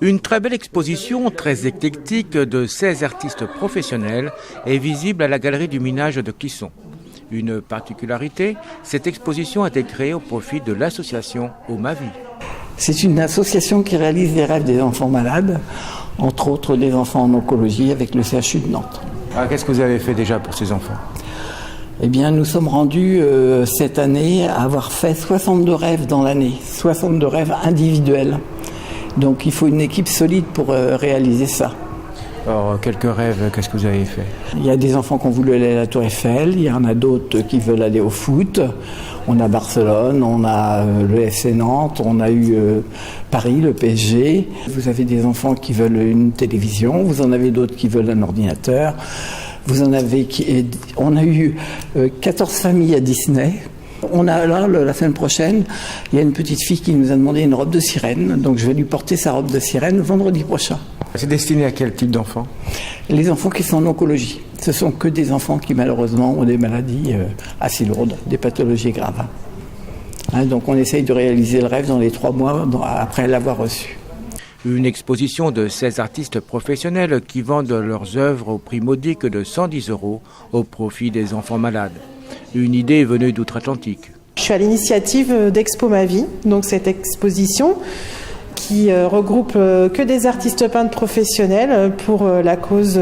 Une très belle exposition, très éclectique, de 16 artistes professionnels est visible à la Galerie du Minage de Clisson. Une particularité, cette exposition a été créée au profit de l'association Omavi. C'est une association qui réalise les rêves des enfants malades, entre autres des enfants en oncologie avec le CHU de Nantes. Alors, qu'est-ce que vous avez fait déjà pour ces enfants ? Eh bien, nous sommes rendus cette année à avoir fait 62 rêves dans l'année, 62 rêves individuels. Donc il faut une équipe solide pour réaliser ça. Alors, quelques rêves, qu'est-ce que vous avez fait ? Il y a des enfants qui ont voulu aller à la Tour Eiffel, il y en a d'autres qui veulent aller au foot. On a Barcelone, on a le FC Nantes, on a eu Paris, le PSG. Vous avez des enfants qui veulent une télévision, vous en avez d'autres qui veulent un ordinateur. On a eu 14 familles à Disney. On a là, la semaine prochaine, il y a une petite fille qui nous a demandé une robe de sirène, donc je vais lui porter sa robe de sirène vendredi prochain. C'est destiné à quel type d'enfants ? Les enfants qui sont en oncologie. Ce sont que des enfants qui malheureusement ont des maladies assez lourdes, des pathologies graves. Donc on essaye de réaliser le rêve dans les 3 mois après l'avoir reçu. Une exposition de 16 artistes professionnels qui vendent leurs œuvres au prix modique de 110 € au profit des enfants malades. Une idée est venue d'outre-Atlantique. Je suis à l'initiative d'Expo Ma Vie, donc cette exposition qui regroupe que des artistes peintres professionnels pour la cause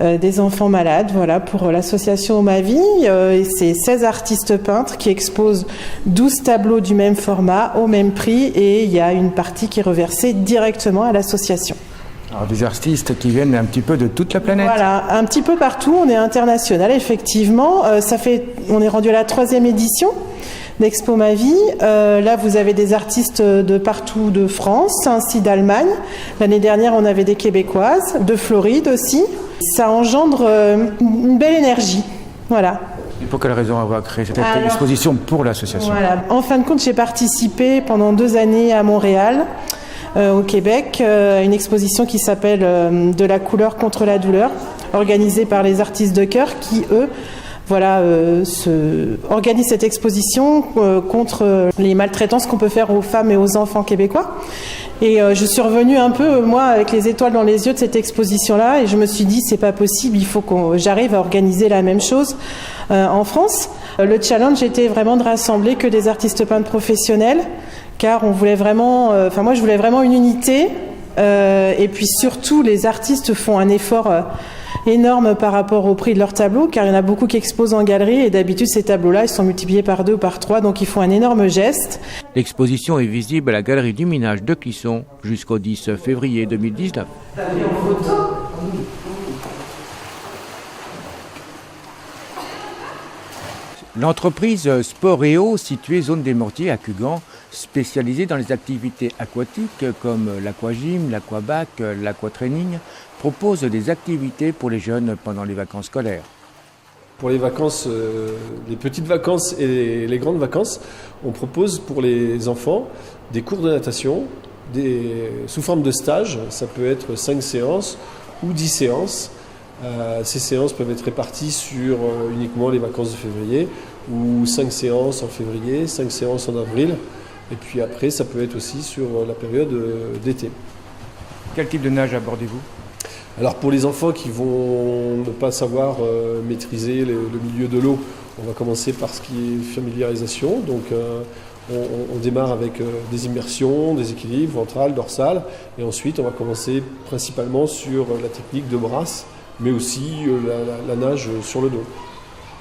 des enfants malades, voilà, pour l'association Ma Vie. Et c'est 16 artistes peintres qui exposent 12 tableaux du même format, au même prix, et il y a une partie qui est reversée directement à l'association. Alors des artistes qui viennent un petit peu de toute la planète. Voilà, un petit peu partout, on est international effectivement. On est rendu à la 3e édition d'Expo Ma Vie. Là, vous avez des artistes de partout de France, ainsi d'Allemagne. L'année dernière, on avait des Québécoises, de Floride aussi. Ça engendre une belle énergie. Voilà. Et pour quelle raison avoir créé cette exposition pour l'association ? Voilà. En fin de compte, j'ai participé pendant 2 années à Montréal, au Québec, une exposition qui s'appelle De la couleur contre la douleur, organisée par les artistes de cœur qui, eux, organisent cette exposition contre les maltraitances qu'on peut faire aux femmes et aux enfants québécois. Et je suis revenue un peu, moi, avec les étoiles dans les yeux de cette exposition-là, et je me suis dit, c'est pas possible, il faut que j'arrive à organiser la même chose en France. Le challenge était vraiment de rassembler que des artistes peintres professionnels, car on voulait vraiment, moi je voulais vraiment une unité, et puis surtout les artistes font un effort énorme par rapport au prix de leurs tableaux, car il y en a beaucoup qui exposent en galerie, et d'habitude ces tableaux-là ils sont multipliés par 2 ou par 3, donc ils font un énorme geste. L'exposition est visible à la Galerie du Minage de Clisson jusqu'au 10 février 2019. L'entreprise Sporéo, située zone des Mortiers à Cugand, spécialisée dans les activités aquatiques comme l'aquagym, l'aquabac, l'aquatraining, propose des activités pour les jeunes pendant les vacances scolaires. Pour les vacances, les petites vacances et les grandes vacances, on propose pour les enfants des cours de natation sous forme de stage. Ça peut être 5 séances ou 10 séances. Ces séances peuvent être réparties sur uniquement les vacances de février, ou 5 séances en février, 5 séances en avril, et puis après ça peut être aussi sur la période d'été. Quel type de nage abordez-vous ? Alors pour les enfants qui vont ne pas savoir maîtriser le milieu de l'eau, on va commencer par ce qui est familiarisation, donc on démarre avec des immersions, des équilibres ventrales, dorsales, et ensuite on va commencer principalement sur la technique de brasse, mais aussi la nage sur le dos.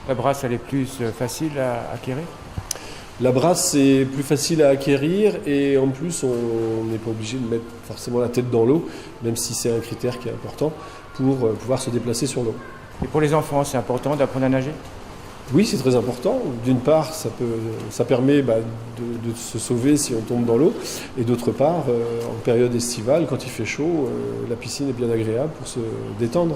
La brasse, elle est plus facile à acquérir ? La brasse, c'est plus facile à acquérir et en plus, on n'est pas obligé de mettre forcément la tête dans l'eau, même si c'est un critère qui est important pour pouvoir se déplacer sur l'eau. Et pour les enfants, c'est important d'apprendre à nager ? Oui, c'est très important. D'une part, ça permet de se sauver si on tombe dans l'eau. Et d'autre part, en période estivale, quand il fait chaud, la piscine est bien agréable pour se détendre.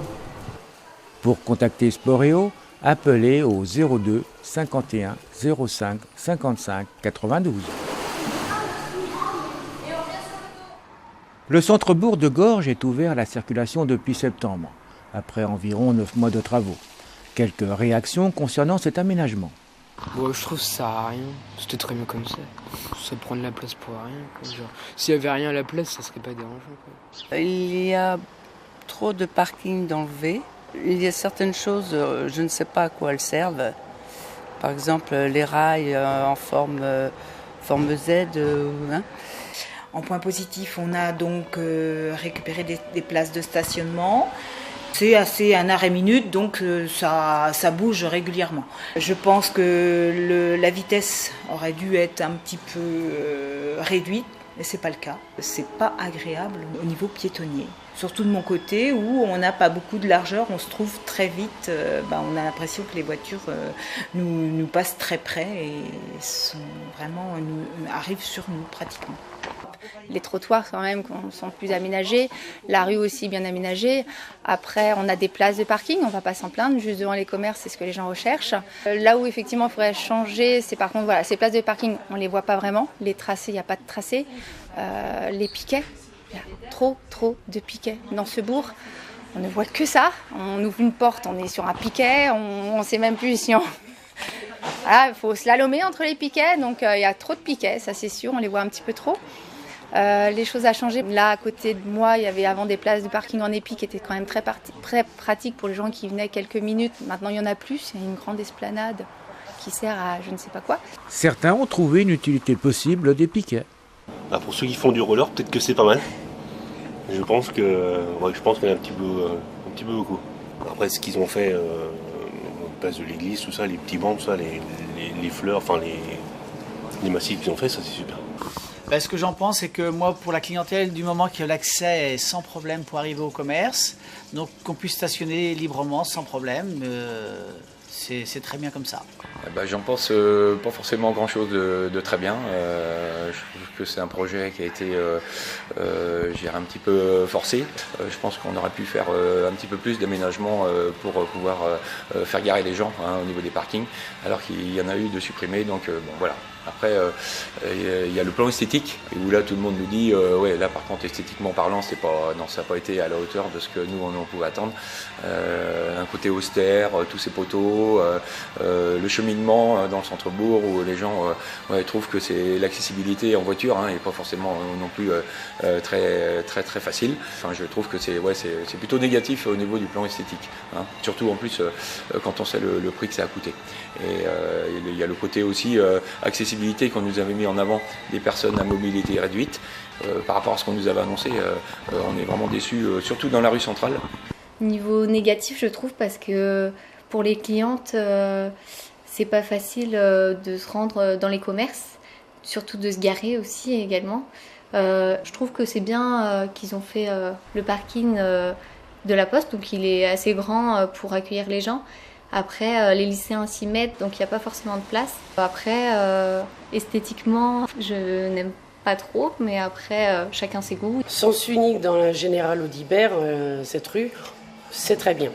Pour contacter Sporéo, appelez au 02 51 05 55 92. Le centre-bourg de Gorges est ouvert à la circulation depuis septembre, après environ 9 mois de travaux. Quelques réactions concernant cet aménagement. Bon, je trouve que ça sert à rien. C'était très bien comme ça. Ça prend de la place pour rien, quoi. Genre, s'il y avait rien à la place, ça serait pas dérangeant, quoi. Il y a trop de parkings d'enlever. Il y a certaines choses, je ne sais pas à quoi elles servent. Par exemple, les rails en forme Z. Hein. En point positif, on a donc récupéré des places de stationnement. C'est assez un arrêt minute, donc ça bouge régulièrement. Je pense que la vitesse aurait dû être un petit peu réduite, mais c'est pas le cas. C'est pas agréable au niveau piétonnier. Surtout de mon côté où on n'a pas beaucoup de largeur, on se trouve très vite, on a l'impression que les voitures nous passent très près et arrivent sur nous pratiquement. Les trottoirs quand même sont plus aménagés, la rue aussi bien aménagée. Après, on a des places de parking, on ne va pas s'en plaindre, juste devant les commerces, c'est ce que les gens recherchent. Là où effectivement il faudrait changer, c'est par contre ces places de parking, on ne les voit pas vraiment. Les tracés, il n'y a pas de tracés. Les piquets, il y a trop de piquets dans ce bourg. On ne voit que ça. On ouvre une porte, on est sur un piquet, on ne sait même plus si on... Voilà, il faut slalomer entre les piquets, donc il y a trop de piquets, ça c'est sûr, on les voit un petit peu trop. Les choses à changer. Là, à côté de moi, il y avait avant des places de parking en épi qui étaient quand même très pratiques pour les gens qui venaient quelques minutes. Maintenant, il n'y en a plus. Il y a une grande esplanade qui sert à je ne sais pas quoi. Certains ont trouvé une utilité possible des piquets. Pour ceux qui font du roller, peut-être que c'est pas mal. Je pense qu'il y en a un petit peu beaucoup. Après, ce qu'ils ont fait, place de l'église, tout ça, les petits bancs, tout ça, les fleurs, enfin les massifs qu'ils ont fait, ça c'est super. Ce que j'en pense, c'est que moi, pour la clientèle, du moment que l'accès est sans problème pour arriver au commerce, donc qu'on puisse stationner librement, sans problème, c'est très bien comme ça. J'en pense pas forcément grand-chose de très bien. Je trouve que c'est un projet qui a été un petit peu forcé. Je pense qu'on aurait pu faire un petit peu plus d'aménagement pour pouvoir faire garer les gens au niveau des parkings, alors qu'il y en a eu de supprimés. Donc voilà. Après, il y a le plan esthétique, où là tout le monde nous dit là par contre esthétiquement parlant, ça n'a pas été à la hauteur de ce que nous on pouvait attendre. Un côté austère, tous ces poteaux, le cheminement dans le centre-bourg où les gens trouvent que c'est l'accessibilité en voiture et pas forcément non plus très facile. Enfin, je trouve que c'est plutôt négatif au niveau du plan esthétique, surtout en plus quand on sait le prix que ça a coûté. Et il y a le côté aussi accessibilité qu'on nous avait mis en avant des personnes à mobilité réduite. Par rapport à ce qu'on nous avait annoncé, on est vraiment déçus, surtout dans la rue centrale. Niveau négatif, je trouve, parce que pour les clientes, c'est pas facile de se rendre dans les commerces, surtout de se garer aussi également. Je trouve que c'est bien qu'ils ont fait le parking de la Poste, donc il est assez grand pour accueillir les gens. Après, les lycéens s'y mettent, donc il n'y a pas forcément de place. Après, esthétiquement, je n'aime pas trop, mais après, chacun ses goûts. Sens unique dans la Générale Audibert, cette rue, c'est très bien.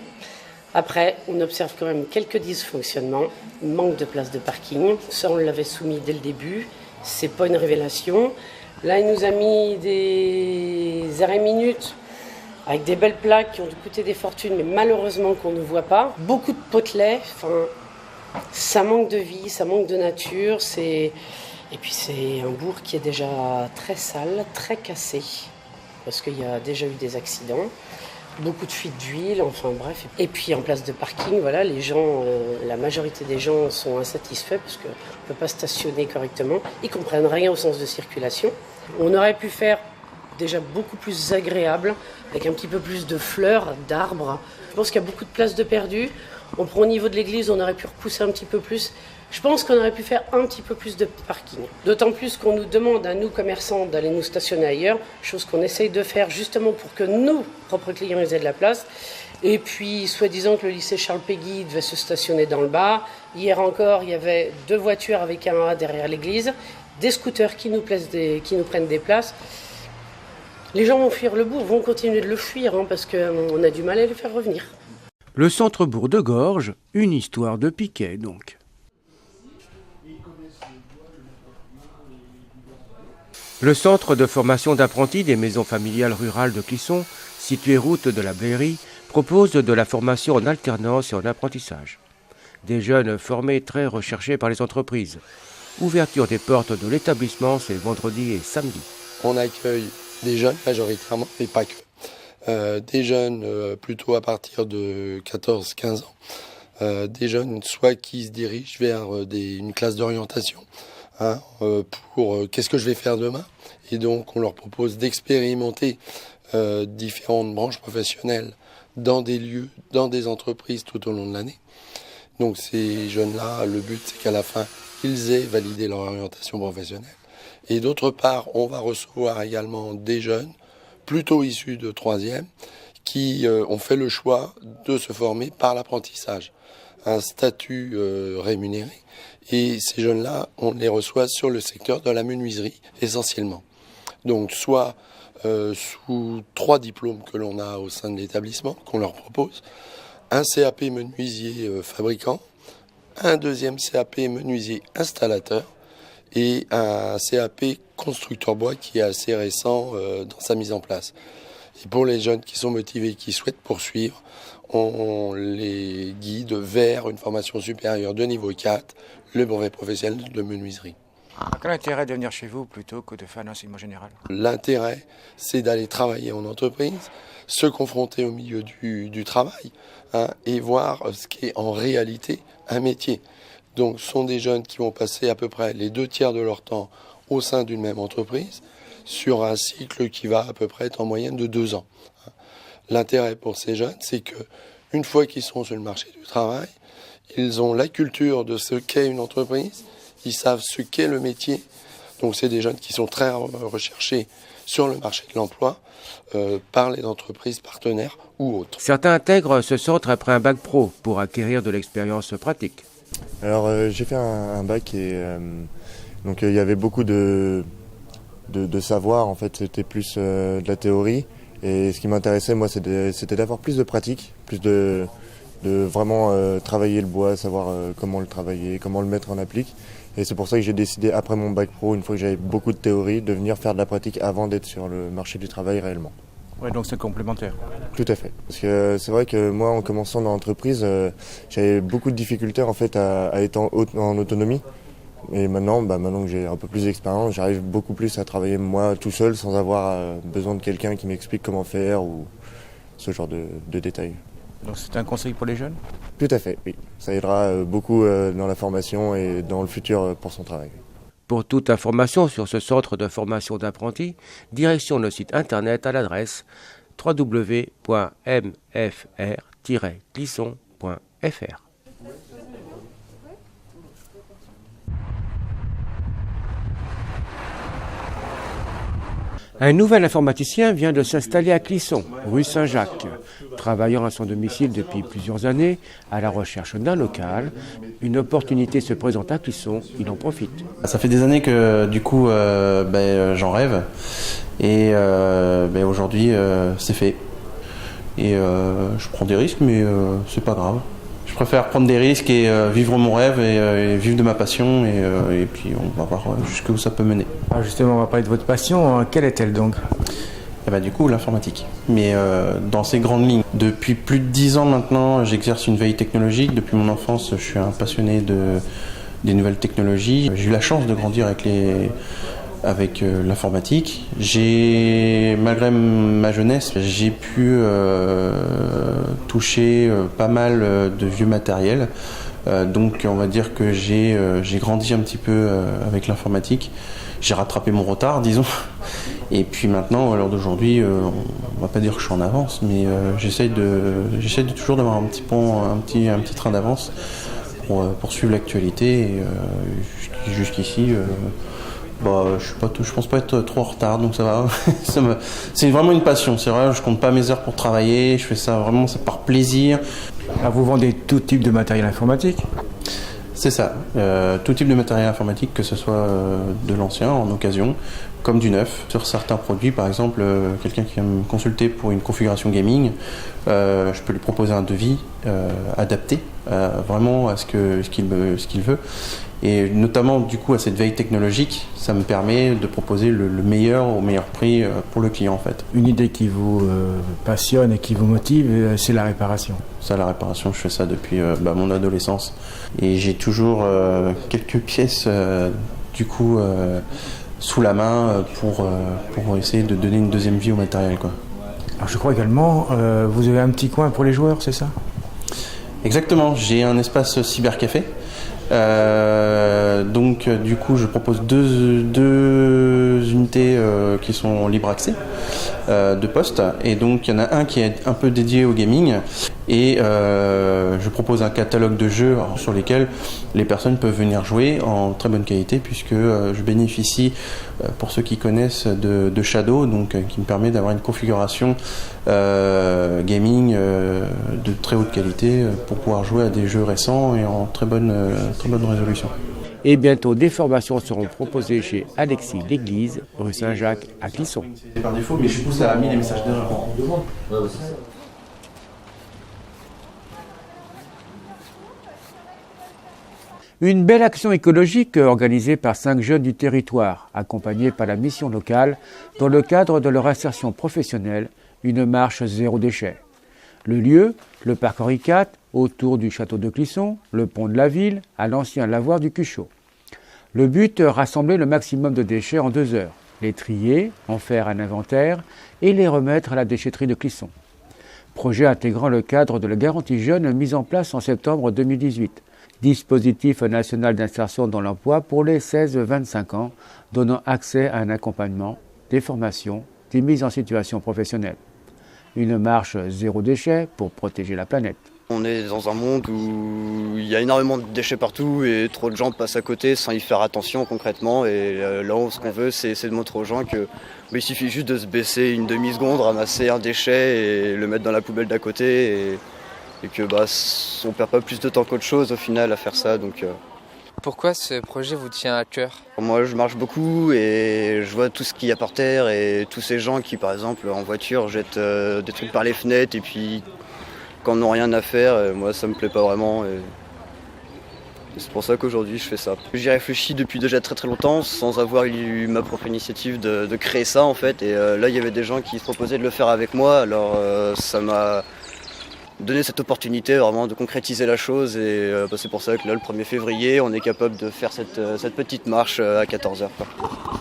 Après, on observe quand même quelques dysfonctionnements, manque de place de parking. Ça, on l'avait soumis dès le début, c'est pas une révélation. Là, il nous a mis des arrêts minutes avec des belles plaques qui ont coûté des fortunes, mais malheureusement qu'on ne voit pas. Beaucoup de potelets, ça manque de vie, ça manque de nature. Et puis c'est un bourg qui est déjà très sale, très cassé, parce qu'il y a déjà eu des accidents, beaucoup de fuites d'huile, enfin bref. Et puis en place de parking, les gens, la majorité des gens sont insatisfaits parce qu'on ne peut pas stationner correctement. Ils ne comprennent rien au sens de circulation. On aurait pu faire déjà beaucoup plus agréable, avec un petit peu plus de fleurs, d'arbres. Je pense qu'il y a beaucoup de places de perdues. On prend au niveau de l'église, on aurait pu repousser un petit peu plus. Je pense qu'on aurait pu faire un petit peu plus de parking. D'autant plus qu'on nous demande à nous, commerçants, d'aller nous stationner ailleurs, chose qu'on essaye de faire justement pour que nos propres clients aient de la place. Et puis, soi-disant que le lycée Charles Péguy devait se stationner dans le bas. Hier encore, il y avait 2 voitures avec un A derrière l'église, des scooters qui nous prennent des places. Les gens vont fuir le bourg, vont continuer de le fuir, parce qu'on a du mal à les faire revenir. Le centre-bourg de Gorges, une histoire de piquet donc. Le centre de formation d'apprentis des maisons familiales rurales de Clisson, situé route de la Blairie, propose de la formation en alternance et en apprentissage. Des jeunes formés très recherchés par les entreprises. Ouverture des portes de l'établissement, c'est vendredi et samedi. On accueille des jeunes majoritairement, mais pas que. Des jeunes plutôt à partir de 14-15 ans. Des jeunes soit qui se dirigent vers une classe d'orientation pour qu'est-ce que je vais faire demain. Et donc on leur propose d'expérimenter différentes branches professionnelles dans des lieux, dans des entreprises tout au long de l'année. Donc ces jeunes-là, le but c'est qu'à la fin, ils aient validé leur orientation professionnelle. Et d'autre part, on va recevoir également des jeunes, plutôt issus de 3e, qui ont fait le choix de se former par l'apprentissage. Un statut rémunéré. Et ces jeunes-là, on les reçoit sur le secteur de la menuiserie, essentiellement. Donc soit sous 3 diplômes que l'on a au sein de l'établissement, qu'on leur propose, un CAP menuisier fabricant, un deuxième CAP menuisier installateur et un CAP constructeur bois qui est assez récent dans sa mise en place. Et pour les jeunes qui sont motivés, qui souhaitent poursuivre, on les guide vers une formation supérieure de niveau 4, le brevet professionnel de menuiserie. Quel intérêt de venir chez vous plutôt que de faire un enseignement général? L'intérêt, c'est d'aller travailler en entreprise, se confronter au milieu du travail et voir ce qui est en réalité un métier. Donc ce sont des jeunes qui vont passer à peu près les 2/3 de leur temps au sein d'une même entreprise sur un cycle qui va à peu près être en moyenne de 2 ans. L'intérêt pour ces jeunes, c'est que une fois qu'ils sont sur le marché du travail, ils ont la culture de ce qu'est une entreprise, ils savent ce qu'est le métier. Donc c'est des jeunes qui sont très recherchés sur le marché de l'emploi par les entreprises partenaires ou autres. Certains intègrent ce centre après un bac pro pour acquérir de l'expérience pratique. Alors j'ai fait un bac et donc il y avait beaucoup de savoir, en fait c'était plus de la théorie. Et ce qui m'intéressait, moi, c'était d'avoir plus de pratique, plus de vraiment travailler le bois, savoir comment le travailler, comment le mettre en applique. Et c'est pour ça que j'ai décidé, après mon bac pro, une fois que j'avais beaucoup de théorie, de venir faire de la pratique avant d'être sur le marché du travail réellement. Oui, donc c'est complémentaire. Tout à fait. Parce que c'est vrai que moi, en commençant dans l'entreprise, j'avais beaucoup de difficultés en fait à être en autonomie. Et maintenant que j'ai un peu plus d'expérience, j'arrive beaucoup plus à travailler moi tout seul sans avoir besoin de quelqu'un qui m'explique comment faire ou ce genre de détails. Donc c'est un conseil pour les jeunes? Tout à fait, oui. Ça aidera beaucoup dans la formation et dans le futur pour son travail. Pour toute information sur ce centre de formation d'apprentis, direction le site internet à l'adresse www.mfr-clisson.fr. Un nouvel informaticien vient de s'installer à Clisson, rue Saint-Jacques. Travaillant à son domicile depuis plusieurs années, à la recherche d'un local, une opportunité se présente à Clisson, il en profite. Ça fait des années que du coup j'en rêve et aujourd'hui c'est fait. Et je prends des risques mais c'est pas grave. Je préfère prendre des risques et vivre mon rêve et vivre de ma passion et puis on va voir jusqu'où ça peut mener. Alors justement, on va parler de votre passion. Quelle est-elle donc? Du coup, l'informatique. Mais dans ces grandes lignes. Depuis plus de 10 ans maintenant, j'exerce une veille technologique. Depuis mon enfance, je suis un passionné des nouvelles technologies. J'ai eu la chance de grandir avec l'informatique. Malgré ma jeunesse, j'ai pu toucher pas mal de vieux matériel. Donc on va dire que j'ai grandi un petit peu avec l'informatique. J'ai rattrapé mon retard, disons. Et puis maintenant, à l'heure d'aujourd'hui, on va pas dire que je suis en avance, mais j'essaie de toujours d'avoir un petit train d'avance pour suivre l'actualité. Et jusqu'ici, je pense pas être trop en retard, donc ça va. C'est vraiment une passion. C'est vrai, je compte pas mes heures pour travailler. Je fais ça vraiment, c'est par plaisir. Alors vous vendez tout type de matériel informatique? C'est ça, tout type de matériel informatique, que ce soit de l'ancien en occasion, comme du neuf. Sur certains produits, par exemple, quelqu'un qui vient me consulter pour une configuration gaming, je peux lui proposer un devis adapté vraiment à ce qu'il veut. Et notamment du coup à cette veille technologique, ça me permet de proposer le meilleur au meilleur prix pour le client en fait. Une idée qui vous passionne et qui vous motive, c'est la réparation. Ça, la réparation, je fais ça depuis mon adolescence. Et j'ai toujours quelques pièces du coup sous la main pour essayer de donner une deuxième vie au matériel, quoi. Alors je crois également, vous avez un petit coin pour les joueurs, c'est ça ? Exactement, j'ai un espace cybercafé. Donc du coup je propose deux unités qui sont en libre accès de postes, et donc il y en a un qui est un peu dédié au gaming, et je propose un catalogue de jeux sur lesquels les personnes peuvent venir jouer en très bonne qualité, puisque je bénéficie, pour ceux qui connaissent, de Shadow, donc qui me permet d'avoir une configuration gaming de très haute qualité pour pouvoir jouer à des jeux récents et en très bonne résolution. Et bientôt, des formations seront proposées chez Alexis L'Église, rue Saint-Jacques à Clisson. C'est par défaut, mais je pousse à mis les messages d'erreur. Une belle action écologique organisée par 5 jeunes du territoire, accompagnés par la mission locale, dans le cadre de leur insertion professionnelle, une marche zéro déchet. Le lieu, le parc Henri IV, autour du château de Clisson, le pont de la ville, à l'ancien lavoir du Cuchot. Le but, rassembler le maximum de déchets en 2 heures, les trier, en faire un inventaire et les remettre à la déchetterie de Clisson. Projet intégrant le cadre de la garantie jeune mis en place en septembre 2018. Dispositif national d'insertion dans l'emploi pour les 16-25 ans, donnant accès à un accompagnement, des formations, des mises en situation professionnelle. Une marche zéro déchet pour protéger la planète. On est dans un monde où il y a énormément de déchets partout et trop de gens passent à côté sans y faire attention concrètement. Et là, ce qu'on veut, c'est de montrer aux gens qu'il suffit juste de se baisser une demi-seconde, ramasser un déchet et le mettre dans la poubelle d'à côté. Et que on perd pas plus de temps qu'autre chose au final à faire ça. Donc, Pourquoi ce projet vous tient à cœur ? Moi, je marche beaucoup et je vois tout ce qu'il y a par terre et tous ces gens qui, par exemple, en voiture, jettent des trucs par les fenêtres et puis quand n'ont rien à faire. Moi, ça me plaît pas vraiment. Et c'est pour ça qu'aujourd'hui, je fais ça. J'y réfléchis depuis déjà très très longtemps sans avoir eu ma propre initiative de créer ça en fait. Et là, il y avait des gens qui se proposaient de le faire avec moi. Alors, ça m'a donner cette opportunité vraiment de concrétiser la chose et c'est pour ça que là le 1er février on est capable de faire cette petite marche à 14h.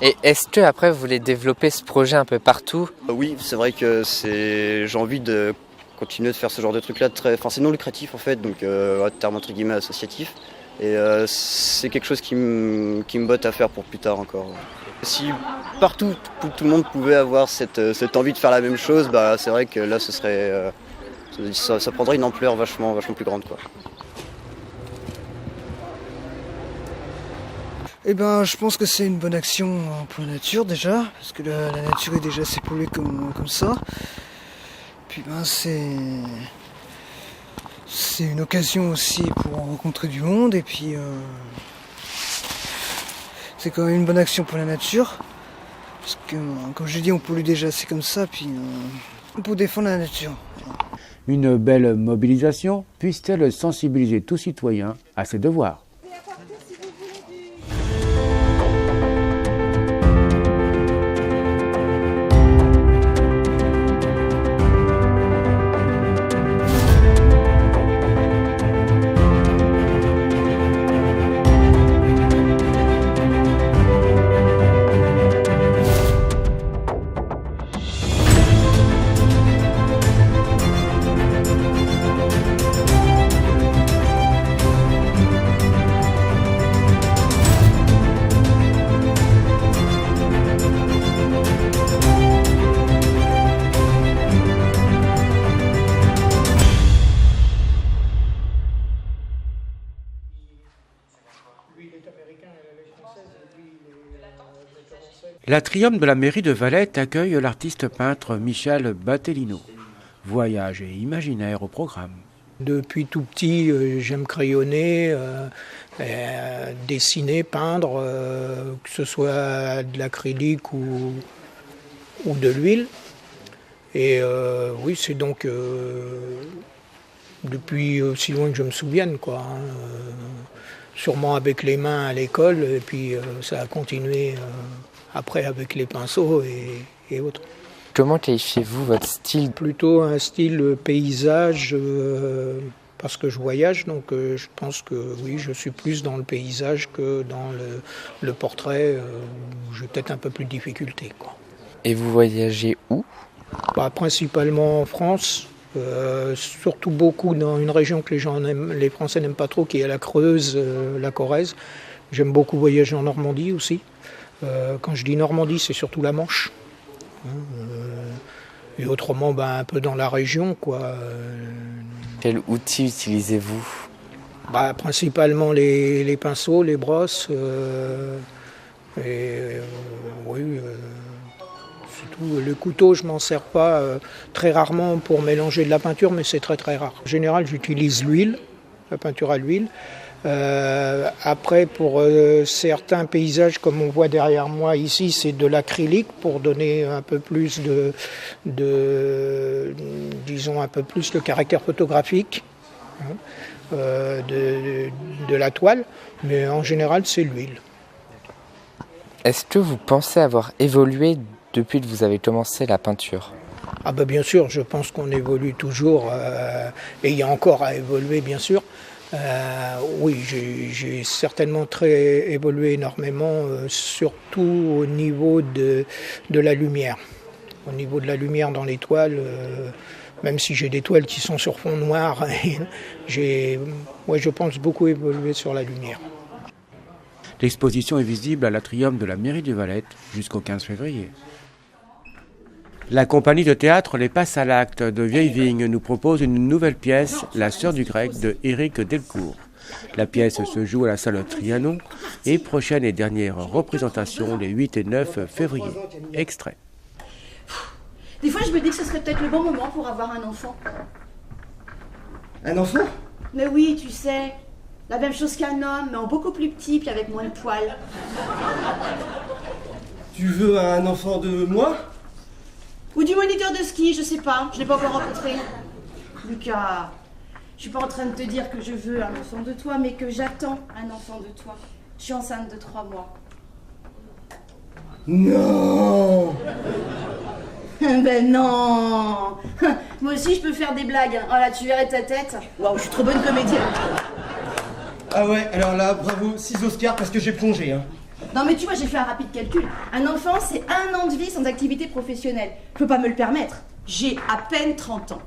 Et est-ce que après vous voulez développer ce projet un peu partout ? Oui, c'est vrai que j'ai envie de continuer de faire ce genre de truc là, c'est non lucratif en fait, donc à terme entre guillemets associatif, et c'est quelque chose qui me botte à faire pour plus tard encore. Si partout tout le monde pouvait avoir cette envie de faire la même chose, c'est vrai que là ce serait ça prendrait une ampleur vachement plus grande, quoi. Eh ben, je pense que c'est une bonne action pour la nature déjà, parce que la nature est déjà assez polluée comme ça. Puis c'est une occasion aussi pour rencontrer du monde, et puis c'est quand même une bonne action pour la nature, parce que comme je dis, on pollue déjà assez comme ça, puis pour défendre la nature. Une belle mobilisation puisse-t-elle sensibiliser tout citoyen à ses devoirs ? L'atrium de la mairie de Valette accueille l'artiste peintre Michel Battellino. Voyage et imaginaire au programme. Depuis tout petit, j'aime crayonner, dessiner, peindre, que ce soit de l'acrylique ou de l'huile. Et oui, c'est donc depuis aussi loin que je me souvienne, quoi. sûrement avec les mains à l'école, et puis ça a continué après avec les pinceaux et autres. Comment qualifiez-vous votre style? Plutôt un style paysage, parce que je voyage, donc je pense que oui, je suis plus dans le paysage que dans le portrait, où j'ai peut-être un peu plus de difficulté, quoi. Et vous voyagez où? Principalement en France, surtout beaucoup dans une région que les Français n'aiment pas trop, qui est la Creuse, la Corrèze. J'aime beaucoup voyager en Normandie aussi. Quand je dis Normandie, c'est surtout la Manche. Et autrement, un peu dans la région, quoi. Quel outil utilisez-vous? Principalement les pinceaux, les brosses, oui, c'est tout. Le couteau, je m'en sers pas très rarement pour mélanger de la peinture, mais c'est très très rare. En général, j'utilise l'huile, la peinture à l'huile. Après, pour certains paysages, comme on voit derrière moi ici, c'est de l'acrylique pour donner un peu plus disons un peu plus le caractère photographique de la toile, mais en général, c'est l'huile. Est-ce que vous pensez avoir évolué depuis que vous avez commencé la peinture? Bien sûr, je pense qu'on évolue toujours, et il y a encore à évoluer, bien sûr. Oui, j'ai certainement évolué énormément, surtout au niveau de la lumière. Au niveau de la lumière dans les toiles, même si j'ai des toiles qui sont sur fond noir, je pense beaucoup évoluer sur la lumière. L'exposition est visible à l'atrium de la mairie de Valette jusqu'au 15 février. La compagnie de théâtre Les Passes à l'acte de Vieille-Vigne nous propose une nouvelle pièce, La Sœur du Grec de Éric Delcourt. La pièce se joue à la salle Trianon et prochaine et dernière représentation les 8 et 9 février. Extrait. Des fois, je me dis que ce serait peut-être le bon moment pour avoir un enfant. Un enfant? Mais oui, tu sais, la même chose qu'un homme, mais en beaucoup plus petit, puis avec moins de poils. Tu veux un enfant de moi? Ou du moniteur de ski, je sais pas, je l'ai pas encore rencontré. Lucas, je suis pas en train de te dire que je veux un enfant de toi, mais que j'attends un enfant de toi. Je suis enceinte de 3 mois. Non! Ben non! Moi aussi je peux faire des blagues. Oh là, tu verrais ta tête. Waouh, je suis trop bonne comédienne. Ah ouais, alors là, bravo, 6 Oscars parce que j'ai plongé, hein. Non mais tu vois, j'ai fait un rapide calcul. Un enfant, c'est 1 an de vie sans activité professionnelle. Je peux pas me le permettre. J'ai à peine 30 ans.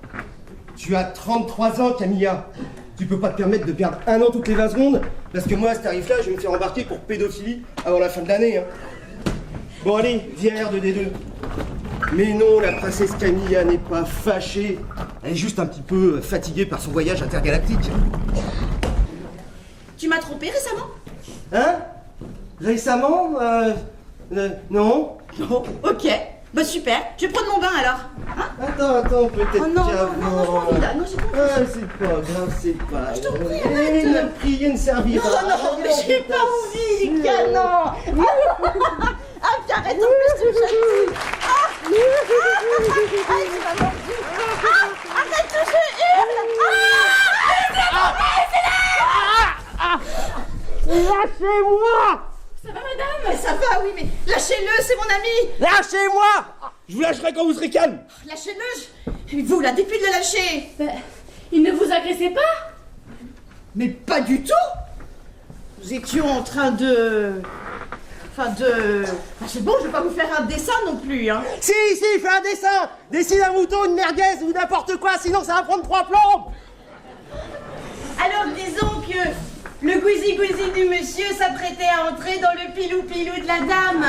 Tu as 33 ans, Camilla. Tu peux pas te permettre de perdre 1 an toutes les 20 secondes, parce que moi, à ce tarif-là, je vais me faire embarquer pour pédophilie avant la fin de l'année, hein. Bon allez, viens R2D2. Mais non, la princesse Camilla n'est pas fâchée. Elle est juste un petit peu fatiguée par son voyage intergalactique. Tu m'as trompé récemment? Hein? Récemment? Non. Non. Ok. Bah super. Je vais prendre mon bain alors. Hein? Attends, peut-être oh non, qu'avant... non, j'ai pas envie. C'est pas grave, c'est pas... Je t'en prie, arrête. Ne prier ne servira. Non, mais j'ai pas envie, Lucas, non. Ah, arrête, en plus, tu me chatouilles. Tu m'as mordu. Arrête, je hurle. Lâchez-moi! Ça va, madame? Ça va, oui, mais lâchez-le, c'est mon ami. Lâchez-moi! Je vous lâcherai quand vous serez calme. Lâchez-le. Vous, là, dites-lui de le lâcher. Il ne vous agressait pas? Mais pas du tout. Nous étions en train de... c'est bon, je vais pas vous faire un dessin non plus, hein. Si, fais un dessin. Dessine un mouton, une merguez ou n'importe quoi, sinon ça va prendre 3 plombs. Alors, disons que le gousi-gousi du monsieur s'apprêtait à entrer dans le pilou-pilou de la dame.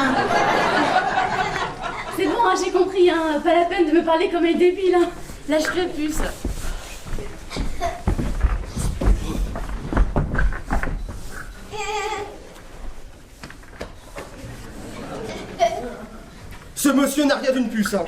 C'est bon, hein, j'ai compris, hein. Pas la peine de me parler comme un débile, hein. Lâche-le, puce. Ce monsieur n'a rien d'une puce, hein.